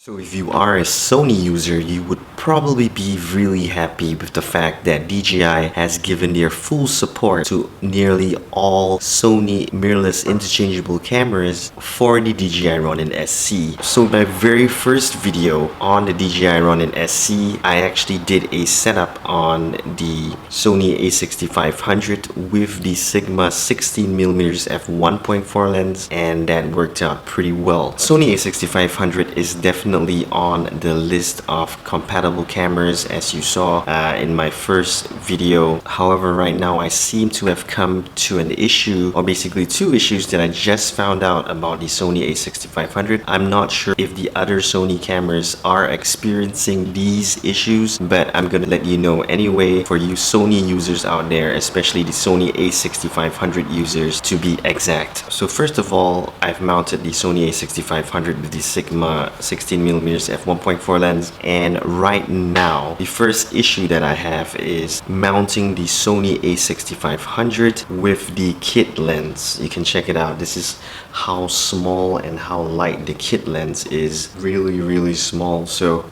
So if you are a Sony user, you would probably be really happy with the fact that DJI has given their full support to nearly all Sony mirrorless interchangeable cameras for the DJI Ronin SC. So my very first video on the DJI Ronin SC, I actually did a setup on the Sony A6500 with the Sigma 16mm f1.4 lens, and that worked out pretty well. Sony A6500 is definitely on the list of compatible cameras, as you saw in my first video. However, right now I seem to have come to an issue, or basically two issues that I just found out about the Sony A6500. I'm not sure if the other Sony cameras are experiencing these issues, but I'm gonna let you know anyway, for you Sony users out there, especially the Sony A6500 users to be exact. So first of all, I've mounted the Sony A6500 with the Sigma 16mm f1.4 lens, and right now the first issue that I have is mounting the Sony A6500 with the kit lens. You can check it out. This is how small and how light the kit lens is. Really small. So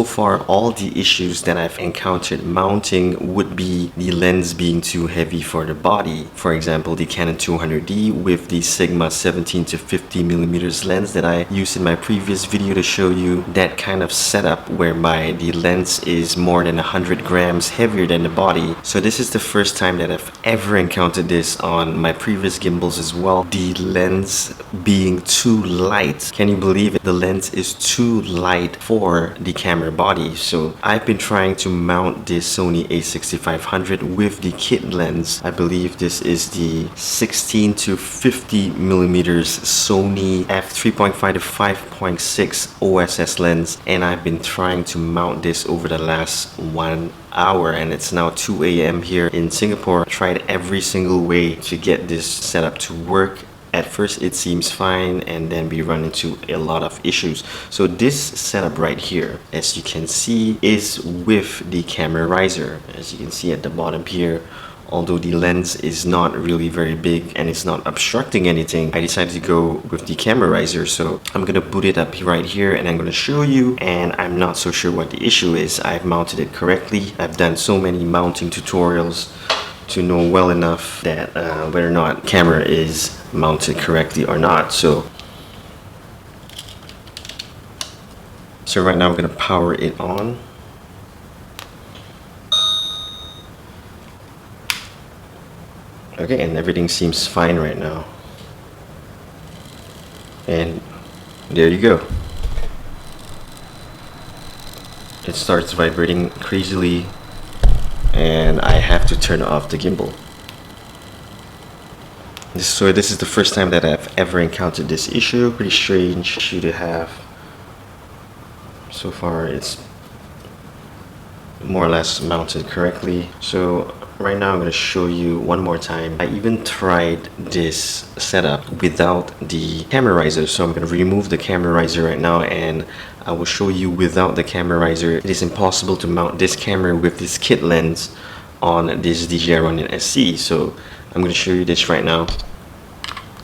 far all the issues that I've encountered mounting would be the lens being too heavy for the body. For example, the Canon 200D with the Sigma 17-50mm lens that I used in my previous video to show you, that kind of setup whereby the lens is more than 100 grams heavier than the body. So this is the first time that I've ever encountered this on my previous gimbals as well. The lens being too light. Can you believe it? The lens is too light for the camera body. So I've been trying to mount this Sony A6500 with the kit lens. I believe this is the 16-50mm Sony F3.5-5.6 OSS lens, and I've been trying to mount this over the last 1 hour, and it's now 2 a.m. here in Singapore. I tried every single way to get this setup to work. At first it seems fine, and then we run into a lot of issues. So this setup right here, as you can see, is with the camera riser. As you can see at the bottom here, although the lens is not really very big and it's not obstructing anything, I decided to go with the camera riser. So I'm gonna boot it up right here and I'm gonna show you, and I'm not so sure what the issue is. I've mounted it correctly. I've done so many mounting tutorials to know well enough that whether or not camera is mounted correctly or not. So right now I'm gonna power it on. Okay, and everything seems fine right now. And there you go. It starts vibrating crazily, and I have to turn off the gimbal. So this is the first time that I've ever encountered this issue. Pretty strange issue to have. So far it's more or less mounted correctly. So right now I'm going to show you one more time. I even tried this setup without the camera riser, so I'm going to remove the camera riser right now, and I will show you without the camera riser. It is impossible to mount this camera with this kit lens on this DJI Ronin SC. So I'm going to show you this right now.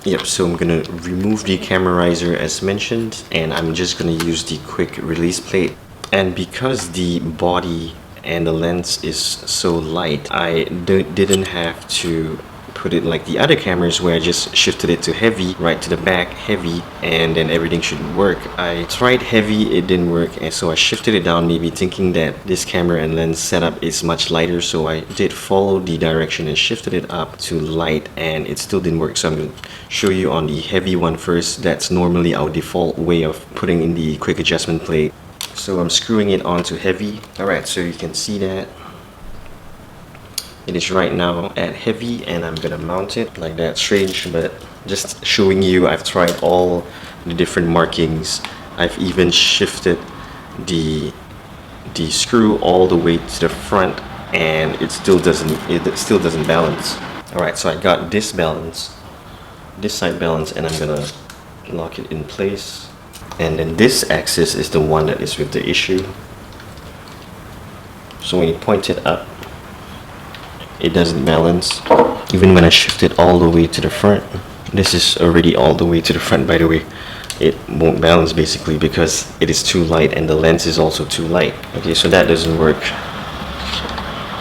Yep, so I'm going to remove the camera riser as mentioned, and I'm just going to use the quick release plate. And because the body and the lens is so light, I didn't have to put it like the other cameras where I just shifted it to heavy, right to the back, heavy, and then everything should work. I tried heavy, it didn't work, and so I shifted it down, maybe thinking that this camera and lens setup is much lighter. So I did follow the direction and shifted it up to light, and it still didn't work. So I'm going to show you on the heavy one first. That's normally our default way of putting in the quick adjustment plate. So I'm screwing it onto heavy. Alright, so you can see that it is right now at heavy, and I'm gonna mount it like that. Strange, but just showing you, I've tried all the different markings. I've even shifted the screw all the way to the front, and it still doesn't balance. Alright, so I got this side balance, and I'm gonna lock it in place. And then this axis is the one that is with the issue. So when you point it up, it doesn't balance. Even when I shift it all the way to the front, this is already all the way to the front, by the way. it won't balance basically because it is too light and the lens is also too light. Okay, so that doesn't work.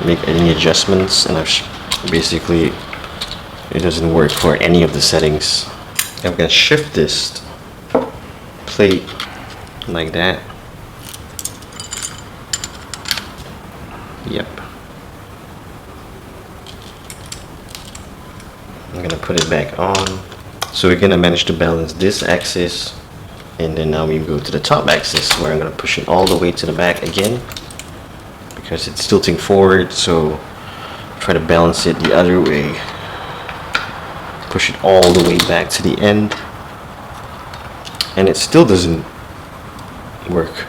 Make any adjustments, and basically it doesn't work for any of the settings. I'm gonna shift this plate like that. Yep. I'm gonna put it back on. So we're gonna manage to balance this axis, and then now we go to the top axis where I'm gonna push it all the way to the back again because it's tilting forward, so try to balance it the other way. Push it all the way back to the end, and it still doesn't work.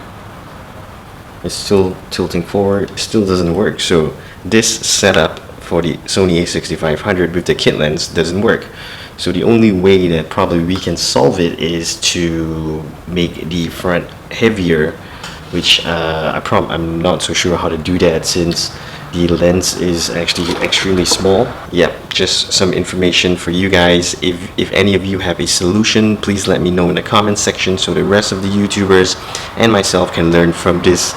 It's still tilting forward, it still doesn't work. So this setup for the Sony A6500 with the kit lens doesn't work. So the only way that probably we can solve it is to make the front heavier, which I'm not so sure how to do that since the lens is actually extremely small. Yep, just some information for you guys. If any of you have a solution, please let me know in the comment section so the rest of the YouTubers and myself can learn from this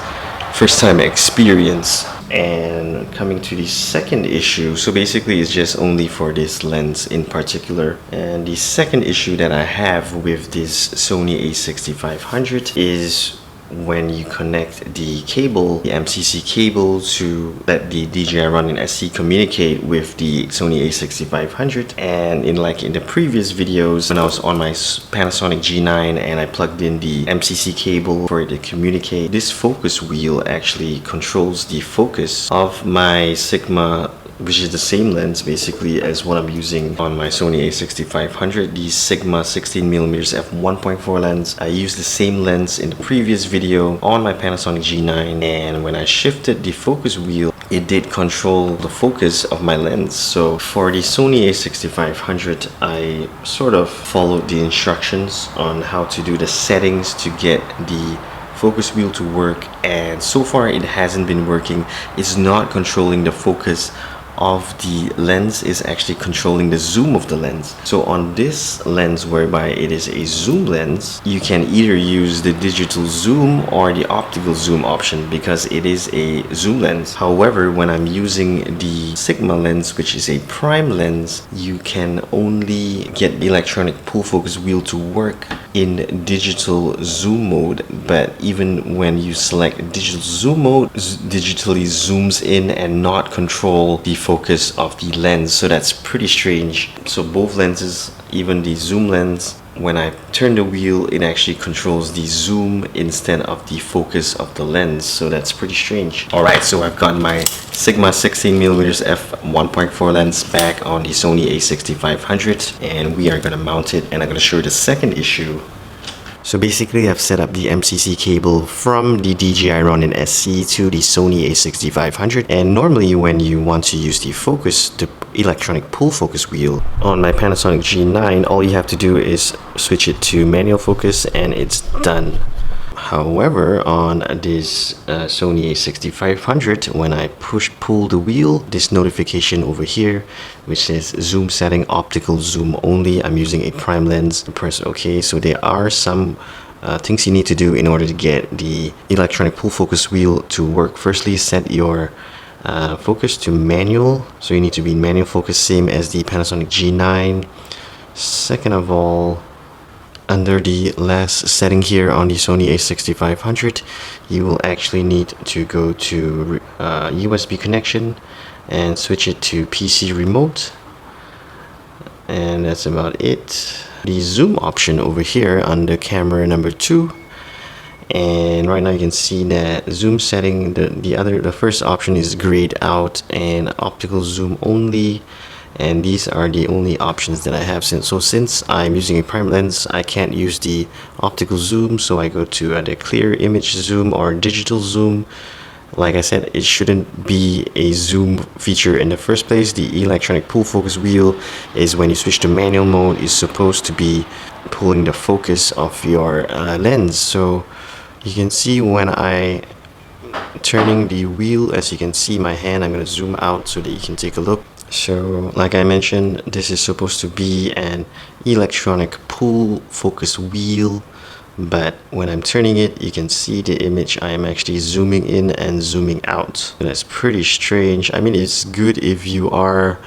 first time experience. And coming to the second issue, so basically it's just only for this lens in particular. And the second issue that I have with this Sony A6500 is when you connect the cable, the MCC cable, to let the DJI Ronin SC communicate with the Sony A6500. And in the previous videos when I was on my Panasonic G9 and I plugged in the MCC cable for it to communicate, this focus wheel actually controls the focus of my Sigma, which is the same lens basically as what I'm using on my Sony A6500, the Sigma 16mm f1.4 lens. I used the same lens in the previous video on my Panasonic G9, and when I shifted the focus wheel, it did control the focus of my lens. So for the Sony A6500, I sort of followed the instructions on how to do the settings to get the focus wheel to work, and so far it hasn't been working. It's not controlling the focus of the lens, is actually controlling the zoom of the lens. So on this lens, whereby it is a zoom lens, you can either use the digital zoom or the optical zoom option because it is a zoom lens. However, when I'm using the Sigma lens, which is a prime lens, you can only get the electronic pull focus wheel to work in digital zoom mode. But even when you select digital zoom mode, digitally zooms in and not control the focus of the lens. So that's pretty strange. So both lenses, even the zoom lens, when I turn the wheel, it actually controls the zoom instead of the focus of the lens. So that's pretty strange. Alright, so I've got my Sigma 16mm f1.4 lens back on the Sony A6500, and we are gonna mount it, and I'm gonna show you the second issue. So basically I've set up the MCC cable from the DJI Ronin SC to the Sony A6500, and normally when you want to use the electronic pull focus wheel on my Panasonic G9, all you have to do is switch it to manual focus and it's done. However, on this Sony A6500, when I pull the wheel, this notification over here which says zoom setting optical zoom only, I'm using a prime lens, press OK. So there are some things you need to do in order to get the electronic pull focus wheel to work. Firstly, set your focus to manual, so you need to be in manual focus, same as the Panasonic G9. Second of all, under the last setting here on the Sony A6500, you will actually need to go to USB connection and switch it to PC remote, and that's about it. The zoom option over here under camera number 2, and right now you can see that zoom setting, the first option is grayed out and optical zoom only, and these are the only options that I have. Since I'm using a prime lens, I can't use the optical zoom, so I go to the clear image zoom or digital zoom. Like I said, it shouldn't be a zoom feature in the first place. The electronic pull focus wheel is when you switch to manual mode, is supposed to be pulling the focus of your lens. So you can see when I turning the wheel, as you can see my hand, I'm going to zoom out so that you can take a look. So like I mentioned, this is supposed to be an electronic pull focus wheel, but when I'm turning it, you can see the image. I am actually zooming in and zooming out. And that's pretty strange. I mean, it's good if you are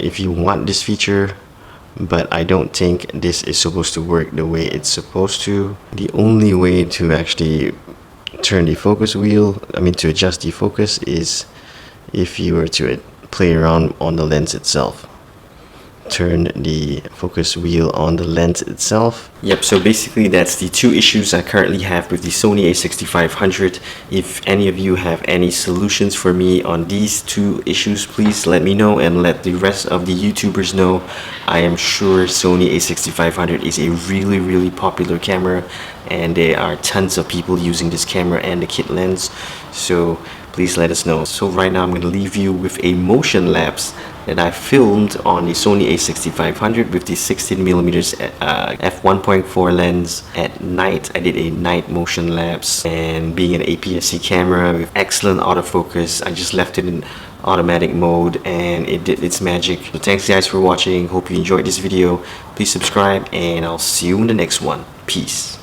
if you want this feature, but I don't think this is supposed to work the way it's supposed to. The only way to actually turn the focus wheel, to adjust the focus, is if you were to play around on the lens itself. Turn the focus wheel on the lens itself. Yep, so basically that's the two issues I currently have with the Sony A6500. If any of you have any solutions for me on these two issues, please let me know and let the rest of the YouTubers know. I am sure Sony A6500 is a really popular camera, and there are tons of people using this camera and the kit lens, so please let us know. So right now I'm going to leave you with a motion lapse that I filmed on the Sony A6500 with the 16mm F1.4 lens at night. I did a night motion lapse, and being an APS-C camera with excellent autofocus, I just left it in automatic mode and it did its magic. So thanks guys for watching. Hope you enjoyed this video. Please subscribe and I'll see you in the next one. Peace.